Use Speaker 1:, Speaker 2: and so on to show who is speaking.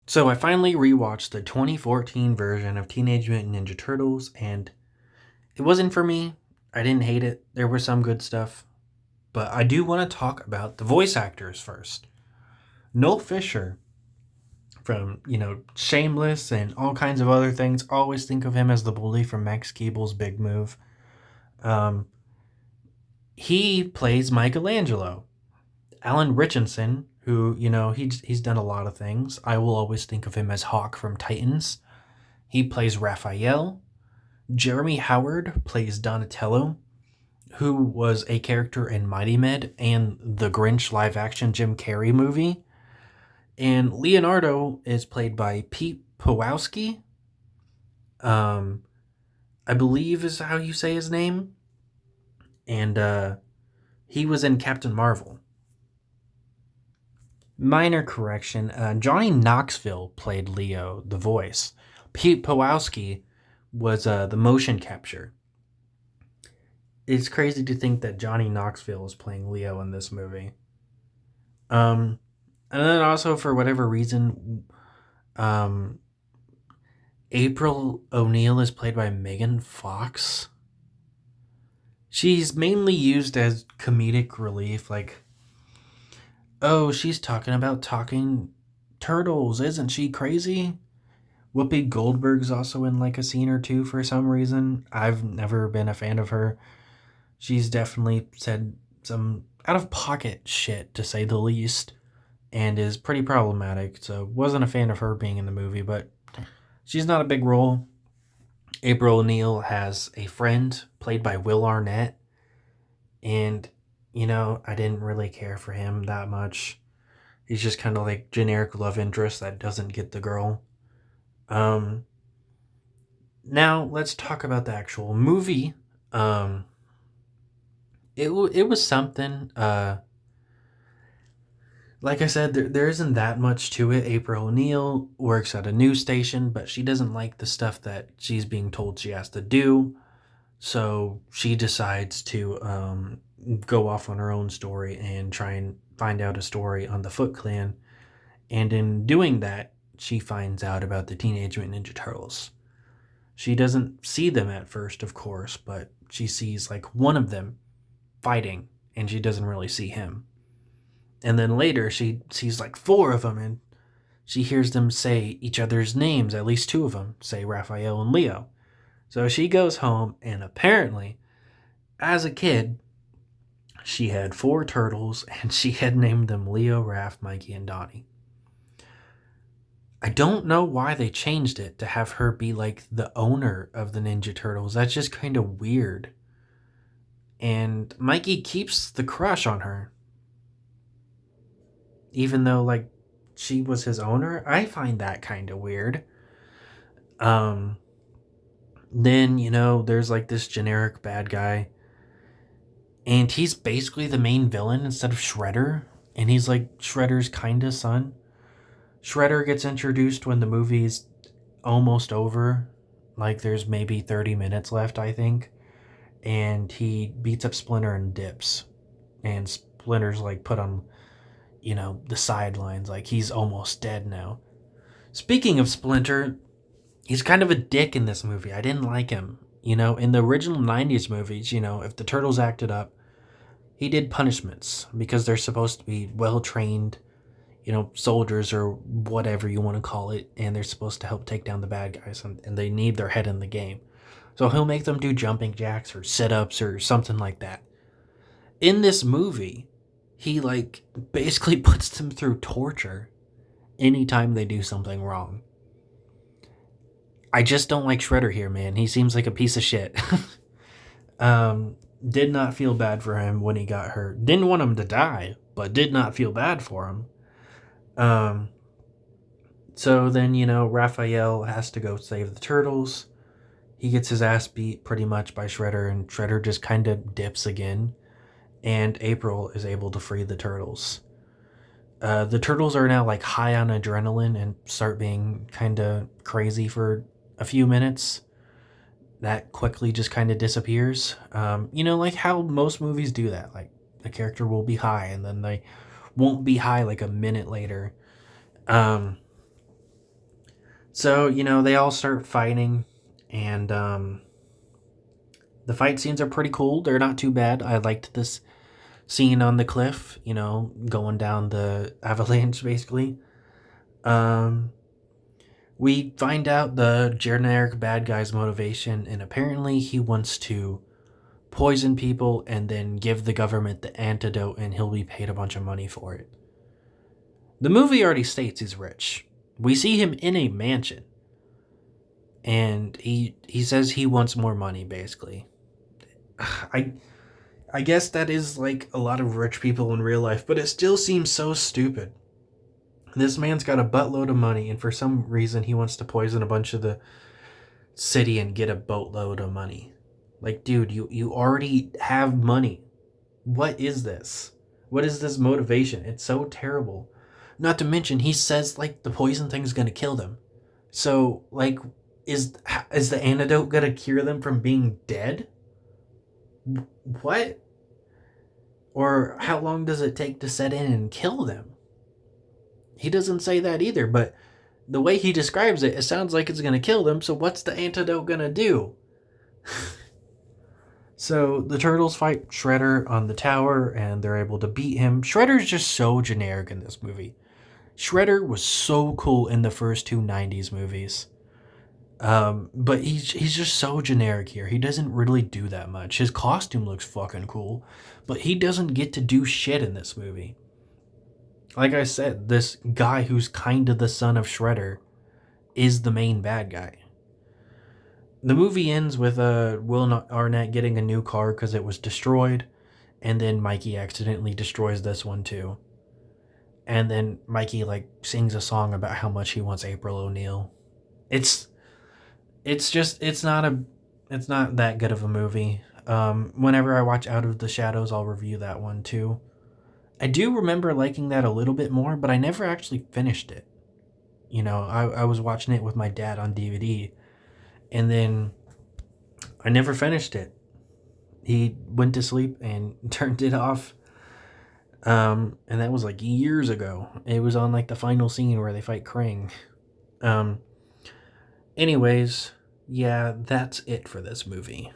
Speaker 1: So I finally rewatched the 2014 version of Teenage Mutant Ninja Turtles, and it wasn't for me. I didn't hate it. There was some good stuff, but I do want to talk about the voice actors first. Noel Fisher from Shameless and all kinds of other things. Always think of him as the bully from Max Keeble's Big Move. Um, he plays Michelangelo. Alan Richardson, who he's done a lot of things. I will always think of him as Hawk from Titans. He plays Raphael. Jeremy Howard plays Donatello, who was a character in Mighty Med and the Grinch live action Jim Carrey movie. And Leonardo is played by Pete Pawlowski. Um, I believe is how you say his name. And he was in Captain Marvel. Minor correction, Johnny Knoxville played Leo, the voice. Pete Pawlowski was the motion capture. It's crazy to think that Johnny Knoxville is playing Leo in this movie. Um, and then also for whatever reason, um, April O'Neil is played by Megan Fox. She's mainly used as comedic relief, like, oh, she's talking about talking turtles, isn't she crazy? Whoopi Goldberg's also in like a scene or two for some reason. I've never been a fan of her. She's definitely said some out of pocket shit, to say the least, and is pretty problematic. So wasn't a fan of her being in the movie, but she's not a big role. April O'Neil has a friend played by Will Arnett, and I didn't really care for him that much. He's just kind of like generic love interest that doesn't get the girl. Um, Now let's talk about the actual movie. Um, it was something. Like I said, there isn't that much to it. April O'Neil works at a news station, but she doesn't like the stuff that she's being told she has to do. So she decides to go off on her own story and try and find out a story on the Foot Clan. And in doing that, she finds out about the Teenage Mutant Ninja Turtles. She doesn't see them at first, of course, but she sees like one of them fighting, and she doesn't really see him. And then later, she sees like four of them, and she hears them say each other's names, at least two of them say Raphael and Leo. So she goes home, and apparently, as a kid, she had four turtles, and she had named them Leo, Raph, Mikey, and Donnie. I don't know why they changed it to have her be like the owner of the Ninja Turtles. That's just kind of weird. And Mikey keeps the crush on her, even though like she was his owner. I find that kind of weird. Um, then there's like this generic bad guy, and he's basically the main villain instead of Shredder, and he's like Shredder's kind of son. Shredder gets introduced when the movie's almost over. Like there's maybe 30 minutes left, I think. And he beats up Splinter and dips. And Splinter's like put on, the sidelines. Like he's almost dead now. Speaking of Splinter, he's kind of a dick in this movie. I didn't like him. In the original 90s movies, if the turtles acted up, he did punishments because they're supposed to be well trained soldiers or whatever you want to call it, and they're supposed to help take down the bad guys, and they need their head in the game. So he'll make them do jumping jacks or sit ups or something like that. In this movie, he like basically puts them through torture anytime they do something wrong. I just don't like Shredder here, man. He seems like a piece of shit. Did not feel bad for him when he got hurt. Didn't want him to die, but did not feel bad for him. Um, So then, Raphael has to go save the turtles. He gets his ass beat pretty much by Shredder, and Shredder just kind of dips again. And April is able to free the turtles. The turtles are now like high on adrenaline and start being kind of crazy for a few minutes. That quickly just kind of disappears. Like how most movies do that. Like the character will be high and then they won't be high like a minute later. Um, So, they all start fighting, and the fight scenes are pretty cool. They're not too bad. I liked this scene on the cliff, going down the avalanche, basically. Um, we find out the generic bad guy's motivation, and apparently he wants to poison people and then give the government the antidote, and he'll be paid a bunch of money for it. The movie already states he's rich. We see him in a mansion, and he says he wants more money, basically. I I guess that is like a lot of rich people in real life, but it still seems so stupid. This man's got a buttload of money, and for some reason, he wants to poison a bunch of the city and get a boatload of money. Like, dude, you already have money. What is this? What is this motivation? It's so terrible. Not to mention, he says like the poison thing's gonna kill them. So, like, is is the antidote gonna cure them from being dead? What? Or how long does it take to set in and kill them? He doesn't say that either, but the way he describes it, it sounds like it's going to kill them. So what's the antidote going to do? So the turtles fight Shredder on the tower, and they're able to beat him. Shredder's just so generic in this movie. Shredder was so cool in the first two '90s movies. But he's just so generic here. He doesn't really do that much. His costume looks fucking cool, but he doesn't get to do shit in this movie. Like I said, this guy who's kind of the son of Shredder is the main bad guy. The movie ends with Will Arnett getting a new car because it was destroyed, and then Mikey accidentally destroys this one too. And then Mikey like sings a song about how much he wants April O'Neil. It's it's not that good of a movie. Whenever I watch Out of the Shadows, I'll review that one too. I do remember liking that a little bit more, but I never actually finished it. I was watching it with my dad on DVD, and then I never finished it. He went to sleep and turned it off. And that was like years ago. It was on like the final scene where they fight Krang. Um, anyways, yeah, that's it for this movie.